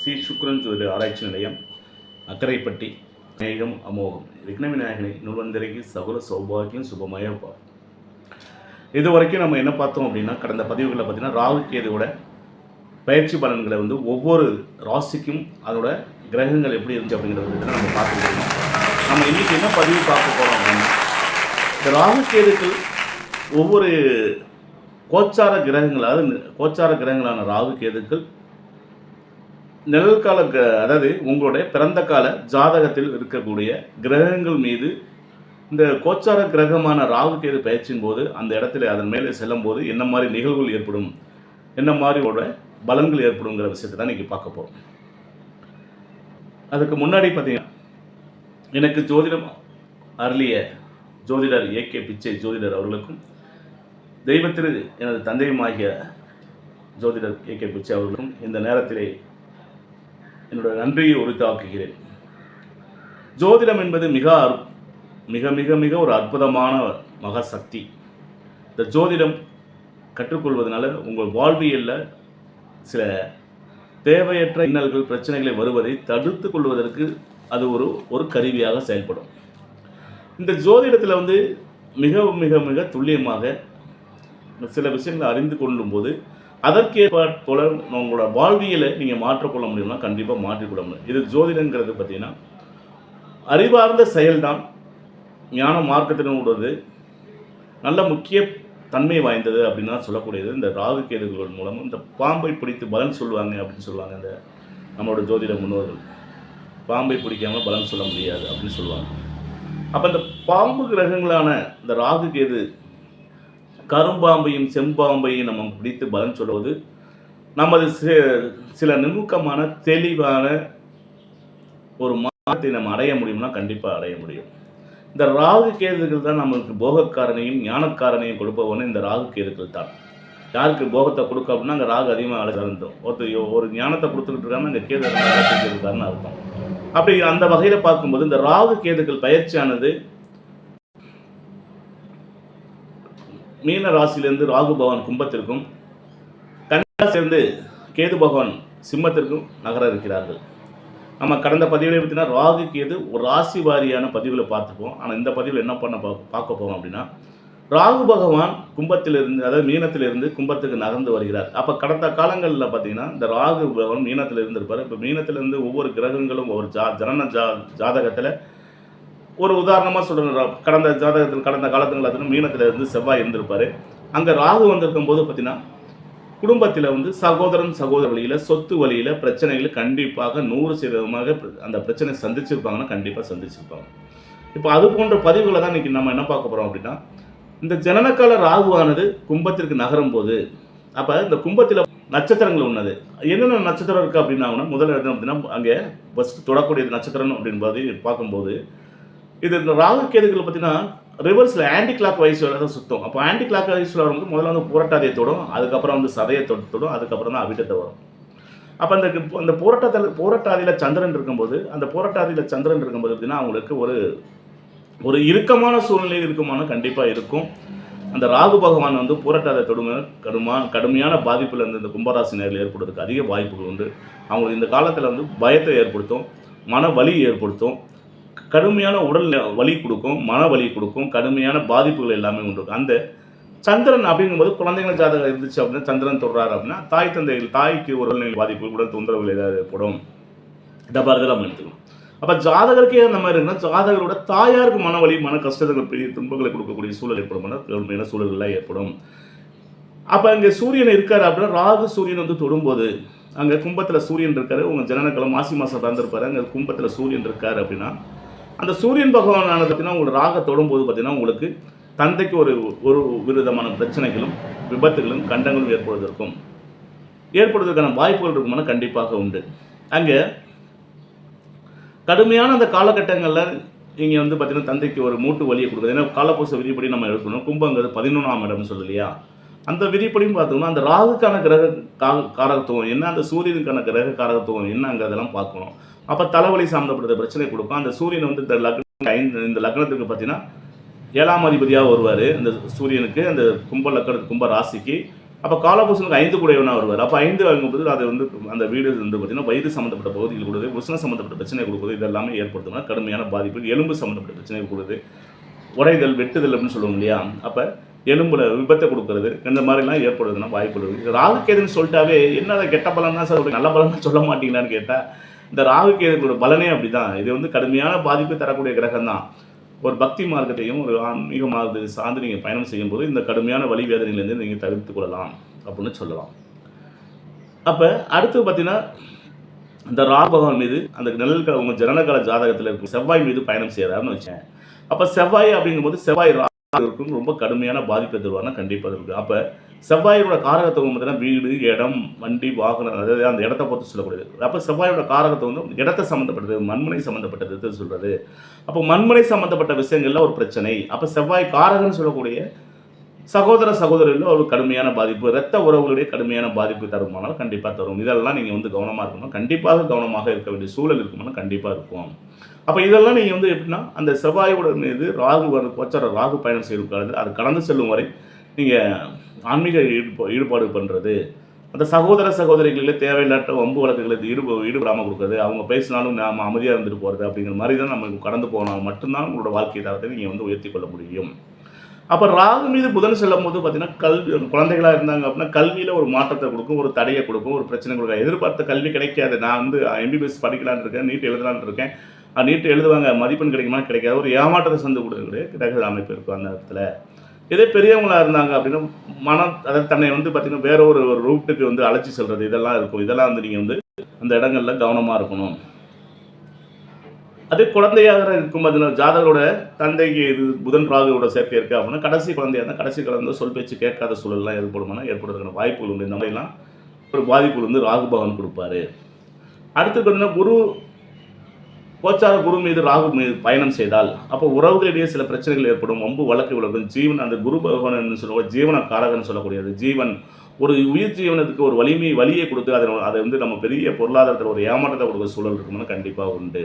ஸ்ரீ சுக்ரன் ஜோதிட ஆராய்ச்சி நிலையம், அக்கரைப்பட்டி. விநாயகம் அமோகம் விக்ன விநாயகனை நூல்வந்தரைக்கு சகல சௌபாகியம் சுபமயப்பா. இது வரைக்கும் நம்ம என்ன பார்த்தோம் அப்படின்னா, கடந்த பதிவுகளில் பார்த்தீங்கன்னா ராகு கேதுவோட பயிற்சி பலன்களை ஒவ்வொரு ராசிக்கும் அதோட கிரகங்கள் எப்படி இருந்துச்சு அப்படிங்கிறத நம்ம பார்த்துருக்கோம். நம்ம இன்றைக்கி என்ன பதிவு பார்க்க போகிறோம் அப்படின்னா, இந்த ராகு கேதுக்கள் ஒவ்வொரு கோச்சார கிரகங்கள், அதாவது கோச்சார கிரகங்களான ராகு கேதுக்கள் நிழல்கால அதாவது உங்களுடைய பிறந்த கால ஜாதகத்தில் இருக்கக்கூடிய கிரகங்கள் மீது இந்த கோச்சார கிரகமான ராகு கேது பயிற்சியின் போது அந்த இடத்துல அதன் மேலே செல்லும் போது என்ன மாதிரி நிகழ்வுகள் ஏற்படும், என்ன மாதிரியோட பலன்கள் ஏற்படுங்கிற விஷயத்தை தான் இன்றைக்கி பார்க்க போகிறோம். அதுக்கு முன்னாடி பார்த்தீங்கன்னா, எனக்கு ஜோதிடம் அருளிய ஜோதிடர் ஏகே பிச்சை ஜோதிடர் அவர்களுக்கும், தெய்வத்திரு எனது தந்தையுமாகிய ஜோதிடர் ஏகே பிச்சை அவர்களுக்கும் இந்த நேரத்திலே என்னோட நன்றியை உரித்தாக்குகிறேன். ஜோதிடம் என்பது மிக மிக மிக மிக ஒரு அற்புதமான மகசக்தி. இந்த ஜோதிடம் கற்றுக்கொள்வதனால உங்கள் வாழ்வியலில் சில தேவையற்ற இன்னல்கள் பிரச்சனைகளை வருவதை தடுத்து கொள்வதற்கு அது ஒரு கருவியாக செயல்படும். இந்த ஜோதிடத்தில் மிக மிக மிக துல்லியமாக சில விஷயங்களை அறிந்து கொள்ளும்போது அதற்கேற்ப போல உங்களோட வாழ்வியலை நீங்கள் மாற்றிக்கொள்ள முடியும்னா கண்டிப்பாக மாற்றிக்கொள்ள முடியும். இது ஜோதிடங்கிறது பார்த்தீங்கன்னா அறிவார்ந்த செயல்தான், ஞான மார்க்கத்தினுடையது, நல்ல முக்கிய தன்மை வாய்ந்தது அப்படின்னு சொல்லக்கூடியது. இந்த ராகு கேதுகள் மூலம் இந்த பாம்பை பிடித்து பலன் சொல்லுவாங்க அப்படின்னு சொல்லுவாங்க. இந்த நம்மளோட ஜோதிட முன்னோர்கள் பாம்பை பிடிக்காமல் பலன் சொல்ல முடியாது அப்படின்னு சொல்லுவாங்க. அப்போ இந்த பாம்பு கிரகங்களான இந்த ராகு கேது கரும்பாம்பையும் செம்பாம்பையும் நம்ம பிடித்து பலன் சொல்வது நமது சில நுணுக்கமான தெளிவான ஒரு மாற்றத்தை நம்ம அடைய முடியும்னா கண்டிப்பாக அடைய முடியும். இந்த ராகு கேதுகள் தான் நம்மளுக்கு போகக்காரனையும் ஞானக்காரனையும் கொடுப்பவனே இந்த ராகு கேதுகள் தான். யாருக்கு போகத்தை கொடுக்க அப்படின்னா அங்கே ராகு அதிகமாக அழைச்சிருந்தோம். ஒரு ஞானத்தை கொடுத்துக்கிட்டு இருக்காங்கன்னா அங்கே கேது அழைச்சிருக்காருன்னு அர்த்தம். அப்படி அந்த வகையில் பார்க்கும்போது இந்த ராகு கேதுகள் பயிற்சியானது மீன ராசியிலிருந்து ராகு பகவான் கும்பத்திற்கும், கன்னிராசிலிருந்து கேது பகவான் சிம்மத்திற்கும் நகர இருக்கிறார்கள். நம்ம கடந்த பதிவில் பார்த்தீங்கன்னா ராகு கேது ஒரு ராசி வாரியான பதிவில் பார்த்துப்போம். ஆனால் இந்த பதிவில் என்ன பார்க்க போகிறோம் அப்படின்னா, ராகு பகவான் கும்பத்திலிருந்து, அதாவது மீனத்திலிருந்து கும்பத்துக்கு நகர்ந்து வருகிறார். அப்போ கடந்த காலங்களில் பார்த்தீங்கன்னா இந்த ராகு பகவான் மீனத்தில் இருந்திருப்பார். இப்போ மீனத்திலிருந்து ஒவ்வொரு கிரகங்களும் ஒரு ஜாதகத்தில் ஒரு உதாரணமாக சொல்கிறேன். கடந்த காலத்துங்களில் மீனத்தில் இருந்து செவ்வாய் இருந்திருப்பார். அங்கே ராகு வந்திருக்கும் போது பார்த்தீங்கன்னா குடும்பத்தில் சகோதரன் சகோதர வழியில் சொத்து வழியில் பிரச்சனைகள் கண்டிப்பாக 100% அந்த பிரச்சனை சந்திச்சிருப்பாங்கன்னா கண்டிப்பாக சந்திச்சிருப்பாங்க. இப்போ அது போன்ற பதிவுகளை தான் இன்றைக்கி நம்ம என்ன பார்க்க போகிறோம் அப்படின்னா, இந்த ஜனனக்கால ராகுவானது கும்பத்திற்கு நகரும் போது அப்போ இந்த கும்பத்தில் நட்சத்திரங்கள் உள்ளது. என்னென்ன நட்சத்திரம் இருக்குது அப்படின்னா, முதல் இடம் அப்படின்னா அங்கே ஃபஸ்ட்டு தொடக்கூடிய நட்சத்திரம் அப்படின்பது பார்க்கும்போது இது இந்த ராகு கேதுகள் பார்த்தீங்கன்னா ரிவர்ஸில் ஆன்டி கிளாக் வைஸில் தான் சுற்றும். அப்போ ஆன்டி கிளாக் வைஸில் வரும்போது முதல்ல புரட்டாதியை தொடும், அதுக்கப்புறம் சதையை தொடும், அதுக்கப்புறம் தான் அவிட்டத்தை வரும். அப்போ அந்த புரட்டாதியில் சந்திரன் இருக்கும்போது பார்த்தீங்கன்னா அவங்களுக்கு ஒரு இறுக்கமான சூழ்நிலை கண்டிப்பாக இருக்கும். அந்த ராகு பகவான் புரட்டாதை தொடுமை கடுமையான பாதிப்பில் இந்த கும்பராசி நேரில் ஏற்படுறதுக்கு அதிக வாய்ப்புகள் உண்டு. அவங்களுக்கு இந்த காலத்தில் பயத்தை ஏற்படுத்தும், மன வலி ஏற்படுத்தும், கடுமையான உடல் வலி கொடுக்கும், மன வலி கொடுக்கும், கடுமையான பாதிப்புகள் எல்லாமே உண்டு. அந்த சந்திரன் அப்படிங்கும்போது குழந்தைகள் ஜாதகம் இருந்துச்சு அப்படின்னா சந்திரன் தொடுறாரு அப்படின்னா தாய்க்கு ஒரு உடல்நிலை பாதிப்பு, உடல் தொந்தரவுகள் ஏதாவது ஏற்படும். இந்த மாதிரி நம்ம எடுத்துக்கணும். அப்போ ஜாதகருக்கே அந்த மாதிரி இருக்குன்னா ஜாதகரோட தாயாருக்கு மன வலி, மன கஷ்டங்கள், பெரிய துன்பங்களை கொடுக்கக்கூடிய சூழல் ஏற்படும், கடுமையான சூழல்கள்லாம் ஏற்படும். அப்போ அங்கே சூரியன் இருக்காரு அப்படின்னா ராகு சூரியன் தொடும்போது அங்கே கும்பத்தில் சூரியன் இருக்காரு, உங்கள் ஜனனக்கிழமை மாசி மாதம் பிறந்திருப்பாரு, அங்கே கும்பத்தில் சூரியன் இருக்காரு அப்படின்னா அந்த சூரியன் பகவானானது பார்த்தீங்கன்னா உங்களுக்கு ராக தொடும்போது பார்த்தீங்கன்னா உங்களுக்கு தந்தைக்கு ஒரு விதமான பிரச்சனைகளும் விபத்துகளும் கண்டங்களும் ஏற்படுவதற்கான வாய்ப்புகள் இருக்குமானா கண்டிப்பாக உண்டு. அங்கே கடுமையான அந்த காலகட்டங்களில் நீங்கள் பார்த்தீங்கன்னா தந்தைக்கு ஒரு மூட்டு வலியை கொடுக்குது. ஏன்னா காலப்பூச விதிப்படி நம்ம எடுக்கணும். கும்பங்கிறது 11ஆம் இடம்னு சொல்லலையா, அந்த விதிப்படியும் பார்த்தோம்னா அந்த ராகுக்கான கிரக காரகத்துவம் என்ன, அந்த சூரியனுக்கான கிரக காரகத்துவம் என்னங்கிறதெல்லாம் பார்க்கணும். அப்போ தலைவலி சார்ந்தப்பட்ட பிரச்சனை கொடுக்கும். அந்த சூரியன் இந்த லக்னத்துக்கு பார்த்தீங்கன்னா 7ஆம் அதிபதியாக வருவார். அந்த சூரியனுக்கு அந்த கும்ப ராசிக்கு. அப்போ காலபுருஷனுக்கு 5 கூடையவனாக வருவார். அப்போ 5 வாங்கும்போது அது வந்து அந்த வீடு வந்து பார்த்திங்கன்னா வயிறு சம்மந்தப்பட்ட பகுதிகள் கொடுக்குது, உஷ்ணம் சம்மந்தப்பட்ட பிரச்சனை கொடுக்குது, இதெல்லாமே ஏற்படுத்தினா கடுமையான பாதிப்பு, எலும்பு சம்மந்தப்பட்ட பிரச்சனைகள் கொடுக்குது, உடைதல் வெட்டுதல் அப்படின்னு சொல்லுவோம் இல்லையா, அப்போ எலும்பில் விபத்தை கொடுக்குறது, இந்த மாதிரிலாம் ஏற்படுறதுன்னா வாய்ப்பு இருக்குது. ராகு கேதுன்னு சொல்லிட்டாவே என்ன கெட்ட பலன் தான் சார், நல்ல பலன் சொல்ல மாட்டீங்களான்னு கேட்டால், இந்த ராகு கேதுகளோட பலனே அப்படி தான். இது வந்து கடுமையான பாதிப்பு தரக்கூடிய கிரகம் தான். ஒரு பக்தி மார்க்கத்தையும் ஒரு ஆன்மீக மார்க்கத்தை சார்ந்து நீங்கள் பயணம் செய்யும்போது இந்த கடுமையான வலி வேதனையிலேருந்து நீங்கள் தவிர்த்து கொள்ளலாம் அப்படின்னு சொல்லலாம். அப்போ அடுத்து பார்த்தீங்கன்னா இந்த ராகு பகவான் மீது அந்த நிழல்கால உங்கள் ஜனனகால ஜாதகத்தில் இருக்கும் செவ்வாய் மீது பயணம் செய்கிறாருன்னு வச்சேன். அப்போ செவ்வாய் அப்படிங்கும்போது செவ்வாய் இருக்கும் ரொம்ப கடுமையான பாதிப்பை தருவார்னா கண்டிப்பாக இருக்குது. அப்போ செவ்வாயோட காரகத்துவம் பார்த்தீங்கன்னா வீடு, இடம், வண்டி, வாகனம், அதாவது அந்த இடத்த பொறுத்து சொல்லக்கூடியது. அப்போ செவ்வாயோட காரகத்துவம் வந்து இடத்தை சம்மந்தப்பட்டது, மண்மனை சம்மந்தப்பட்டது சொல்கிறது. அப்போ மண்மனை சம்மந்தப்பட்ட விஷயங்கள்ல ஒரு பிரச்சனை. அப்போ செவ்வாய் காரகன்னு சொல்லக்கூடிய சகோதர சகோதரிகளில் ஒரு கடுமையான பாதிப்பு, இரத்த உறவுகளுடைய கடுமையான பாதிப்பு தருமானால் கண்டிப்பாக தரும். இதெல்லாம் நீங்கள் வந்து கவனமாக இருக்கணும், கண்டிப்பாக கவனமாக இருக்க வேண்டிய சூழல் இருக்குமானா கண்டிப்பாக இருக்கும். அப்போ இதெல்லாம் நீங்கள் வந்து எப்படின்னா அந்த செவ்வாயோட மீது ராகு கோச்சார ராகு பயணம் செய்யும் காலத்தில் அது கடந்து செல்லும் வரை நீங்கள் ஆன்மீக ஈடுபாடு பண்ணுறது, அந்த சகோதர சகோதரிகளிலே தேவையில்லாட்ட வம்பு வழக்குகளுக்கு ஈடுபடாமல் கொடுக்குறது, அவங்க பேசினாலும் நாம் அமைதியாக இருந்துட்டு போகிறது அப்படிங்கிற மாதிரி தான் நம்ம கடந்து போனால் மட்டும்தான் உங்களோட வாழ்க்கை தரத்தை நீங்கள் வந்து உயர்த்தி கொள்ள முடியும். அப்போ ராகு மீது புதன் செல்லும் போது பார்த்தீங்கன்னா குழந்தைகளாக இருந்தாங்க அப்படின்னா கல்வியில் ஒரு மாற்றத்தை கொடுக்கும், ஒரு தடையை கொடுக்கும், ஒரு பிரச்சனை கொடுக்கும். எதிர்பார்த்த கல்வி கிடைக்காது. நான் வந்து MBBS படிக்கலான்னு இருக்கேன், நீட் எழுதலான்னு இருக்கேன், நீட் எழுதுவாங்க, மதிப்பெண் கிடைக்குமா கிடைக்காது, ஒரு ஏமாற்றத்தை சந்து கொடுக்கக்கூடிய கிரக அமைப்பு இருக்கும் அந்த இடத்துல. இதே பெரியவங்களாக இருந்தாங்க அப்படின்னா அதாவது தன்னை வந்து பார்த்திங்கன்னா வேற ஒரு ரூட்டுக்கு வந்து அழைச்சி செல்வது இதெல்லாம் இருக்கும். இதெல்லாம் வந்து நீங்கள் வந்து அந்த இடங்களில் கவனமாக இருக்கணும். அதே குழந்தையாக இருக்கும் பார்த்தீங்கன்னா ஜாதகரோட தந்தைக்கு இது புதன் ராகுவோட சேர்க்கை இருக்குது அப்படின்னா கடைசி குழந்தையாக இருந்தால் கடைசி குழந்தை சொல் பேச்சு கேட்காத சூழல்லாம் ஏற்படுறதுக்கான வாய்ப்புகள் உண்டு. இந்த மாதிரிலாம் ஒரு பாதிப்புகள் வந்து ராகு பகவான் கொடுப்பாரு. அடுத்து பார்த்தீங்கன்னா கோச்சார குரு மீது ராகு மீது பயணம் செய்தால் அப்போ உறவுகளிடையே சில பிரச்சனைகள் ஏற்படும், வம்பு வழக்கு விளக்கும். ஜீவன் அந்த குரு பகவான் சொல்லுவோம், ஜீவன காரகன்னு சொல்லக்கூடியது. ஜீவன் ஒரு உயிர் ஜீவனத்துக்கு ஒரு வலியை கொடுத்து அதை வந்து நம்ம பெரிய பொருளாதாரத்தில் ஒரு ஏமாற்றத்தை கொடுக்குற சூழல் இருக்கும்னு கண்டிப்பாக உண்டு.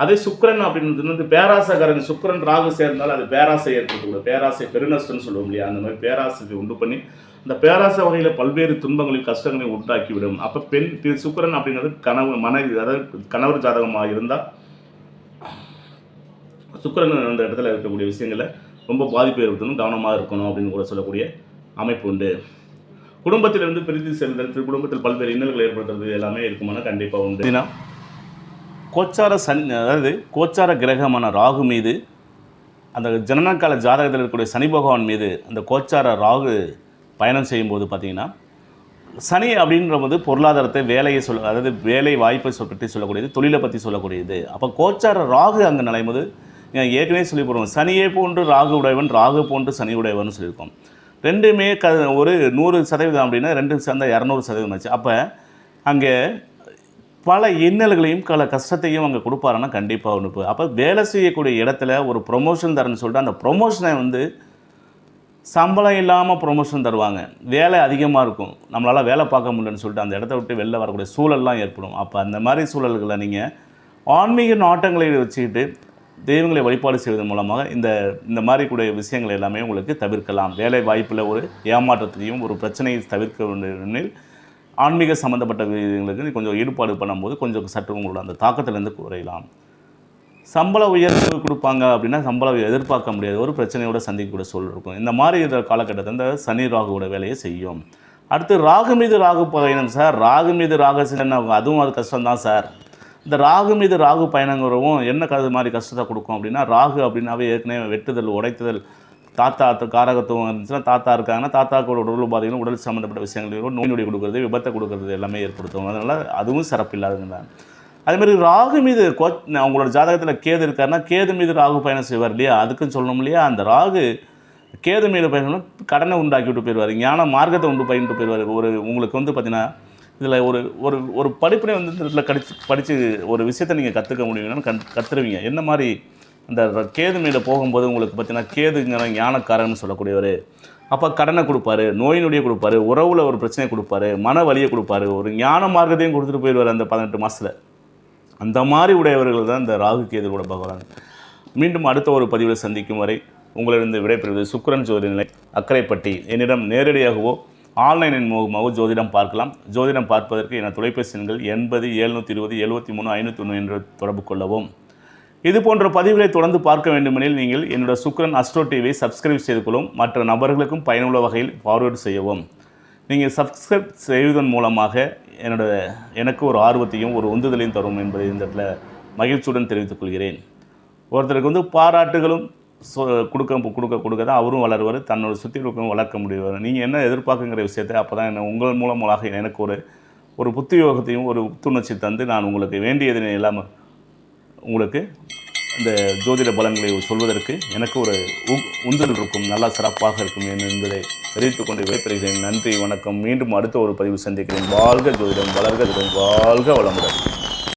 அதே சுக்கிரன் அப்படின்றது வந்து பேராசைக்காரன், சுக்கிரன் ராகு சேர்ந்தால் அது பேராசை ஏற்படுத்தக்கூடாது. பேராசை பெருநஷ்டம்னு சொல்லுவோம் இல்லையா, அந்த மாதிரி பேராசைக்கு உண்டு பண்ணி அந்த பேராசை வகையில் பல்வேறு துன்பங்களையும் கஷ்டங்களையும் உண்டாக்கிவிடும். அப்போ சுக்கிரன் அப்படிங்கிறது மனைவி, அதாவது கணவர் ஜாதகமாக இருந்தால் சுக்கிரன் அந்த இடத்துல இருக்கக்கூடிய விஷயங்களை ரொம்ப பாதிப்பு ஏற்படுத்தணும், கவனமாக இருக்கணும் அப்படின்னு கூட சொல்லக்கூடிய அமைப்பு உண்டு. குடும்பத்திலிருந்து பிரித்து செல்தல், குடும்பத்தில் பல்வேறு இன்னல்கள் ஏற்படுத்துறது எல்லாமே இருக்குமானா கண்டிப்பாக உண்டு. கோச்சார அதாவது கோச்சார கிரகமான ராகு மீது அந்த ஜனனகால ஜாதகத்தில் இருக்கக்கூடிய சனி பகவான் மீது அந்த கோச்சார ராகு பயணம் செய்யும்போது பார்த்திங்கன்னா சனி அப்படின்ற போது பொருளாதாரத்தை வேலையை அதாவது வேலை வாய்ப்பை பற்றி சொல்லக்கூடியது, தொழிலை பற்றி சொல்லக்கூடியது. அப்போ கோச்சார ராகு அங்கே நுழையும்போது ஏற்கனவே சொல்லி போடுவோம், சனியே போன்று ராகு உடையவன், ராகு போன்று சனி உடையவன் சொல்லியிருக்கோம். ரெண்டுமே ஒரு 100% அப்படின்னா 2 சேர்ந்தால் 200% ஆச்சு. அப்போ அங்கே பல இன்னல்களையும் கஷ்டத்தையும் அங்கே கொடுப்பாருன்னா கண்டிப்பாக ஒன்று. அப்போ வேலை செய்யக்கூடிய இடத்துல ஒரு ப்ரொமோஷன் தரேன்னு சொல்லிட்டு அந்த ப்ரொமோஷனை வந்து சம்பளம் இல்லாமல் ப்ரொமோஷன் தருவாங்க, வேலை அதிகமாக இருக்கும், நம்மளால் வேலை பார்க்க முடியலன்னு சொல்லிட்டு அந்த இடத்த விட்டு வெளில வரக்கூடிய சூழல்லாம் ஏற்படும். அப்போ அந்த மாதிரி சூழல்களை நீங்கள் ஆன்மீக நாட்டங்களை வச்சுக்கிட்டு தெய்வங்களை வழிபாடு செய்வதன் மூலமாக இந்த மாதிரி கூடிய விஷயங்கள் எல்லாமே உங்களுக்கு தவிர்க்கலாம். வேலை வாய்ப்பில் ஒரு ஏமாற்றத்தையும் ஒரு பிரச்சனையை தவிர்க்க வேண்டிய ஆன்மீக சம்மந்தப்பட்ட விஷயங்களுக்கு கொஞ்சம் ஈடுபாடு பண்ணும்போது கொஞ்சம் சற்று உங்களோட அந்த தாக்கத்திலேருந்து குறையலாம். சம்பள உயர்வு கொடுப்பாங்க அப்படின்னா சம்பளம் எதிர்பார்க்க முடியாது, ஒரு பிரச்சனையோட சந்திக்கக்கூடிய சூழல் இருக்கும். இந்த மாதிரி இந்த காலகட்டத்தில் இந்த சனி ராகுவோட வேலையை செய்யும். அடுத்து ராகு மீது ராகு பயணம் சார், ராகு மீது ராகு அதுவும் அது கஷ்டம்தான் சார். இந்த ராகு மீது ராகு பயணங்கிறவும் என்ன மாதிரி கஷ்டத்தை கொடுக்கும் அப்படின்னா, ராகு அப்படின்னாவே ஏற்கனவே வெட்டுதல், உடைத்துதல், தாத்தா காரகத்துவம் இருந்துச்சுன்னா தாத்தா இருக்காங்கன்னா தாத்தாக்களோட உடல் பாதைகளும் உடல் சம்மந்தப்பட்ட விஷயங்களையும் நோய் நொடி கொடுக்குறது, விபத்தை கொடுக்குறது எல்லாமே ஏற்படுத்தும். அதனால் அதுவும் சிறப்பில்லாதுங்க. அதேமாதிரி ராகு மீது அவங்களோட ஜாதகத்தில் கேது இருக்காருன்னா கேது மீது ராகு பயணம் செய்வார் இல்லையா, அதுக்குன்னு சொல்லணும் இல்லையா. அந்த ராகு கேது மீது பயணம் கடனை உண்டாக்கி விட்டு போயிடுவார், ஞான மார்க்கத்தை உண்டு பயின்று போயிடுவார். உங்களுக்கு வந்து பார்த்திங்கன்னா இதில் ஒரு படிப்பினை வந்து இதில் படித்து ஒரு விஷயத்தை நீங்கள் கற்றுக்க முடியும்னா கற்றுருவீங்க. என்ன மாதிரி அந்த கேது மீது போகும்போது உங்களுக்கு பார்த்தீங்கன்னா கேதுங்கிற ஞானக்காரன்னு சொல்லக்கூடியவர். அப்போ கடனை கொடுப்பாரு, நோய் நொடியை கொடுப்பாரு, உறவில் ஒரு பிரச்சனையை கொடுப்பாரு, மன வலியை கொடுப்பாரு, ஒரு ஞான மார்க்கத்தையும் கொடுத்துட்டு போயிடுவார் அந்த 18 மாதத்தில். அந்த மாதிரி உடையவர்கள் தான் இந்த ராகு கேது கூட பார்க்குறாங்க. மீண்டும் அடுத்த ஒரு பதிவில் சந்திக்கும் வரை உங்களிடம் விடைபெறுவது சுக்கிரன் ஜோதிநிலை, அக்கரைப்பட்டி. என்னிடம் நேரடியாகவோ ஆன்லைனின் மூலமாக ஜோதிடம் பார்க்கலாம். ஜோதிடம் பார்ப்பதற்கு என தொலைபேசி எண்கள் 80 720 73 501 என்று தொடர்பு கொள்ளவும். இது போன்ற பதிவுகளை தொடர்ந்து பார்க்க வேண்டுமெனில் நீங்கள் என்னோட சுக்ரன் அஸ்ட்ரோ டிவியை சப்ஸ்கிரைப் செய்து கொள்ளும். மற்ற நபர்களுக்கும் பயனுள்ள வகையில் ஃபார்வேர்டு செய்யவும். நீங்கள் சப்ஸ்கிரைப் செய்வதன் மூலமாக எனக்கு ஒரு ஆர்வத்தையும் ஒரு உந்துதலையும் தரும் என்பதை இந்த இடத்துல மகிழ்ச்சியுடன் தெரிவித்துக் கொள்கிறேன். ஒருத்தருக்கு பாராட்டுகளும் கொடுக்க தான் அவரும் வளருவார், தன்னோட சுற்றி இருக்கவும் வளர்க்க முடியும். நீங்கள் என்ன எதிர்பார்க்குங்கிற விஷயத்தை அப்போ தான் உங்கள் மூலமாக எனக்கு ஒரு புத்தியோகத்தையும் ஒரு புத்துணர்ச்சி தந்து நான் உங்களுக்கு வேண்டியது இல்லாமல் உங்களுக்கு இந்த ஜோதிட பலன்களை சொல்வதற்கு எனக்கு ஒரு உந்துதல் இருக்கும், நல்லா சிறப்பாக இருக்கும் என்பதை தெரிவித்துக் கொண்டு விடைபெறுகிறேன். நன்றி, வணக்கம். மீண்டும் அடுத்த ஒரு பதிவு சந்திக்கிறேன். வாழ்க ஜோதிடம், வளர்க ஜோதிடம், வாழ்க வளமுடன்.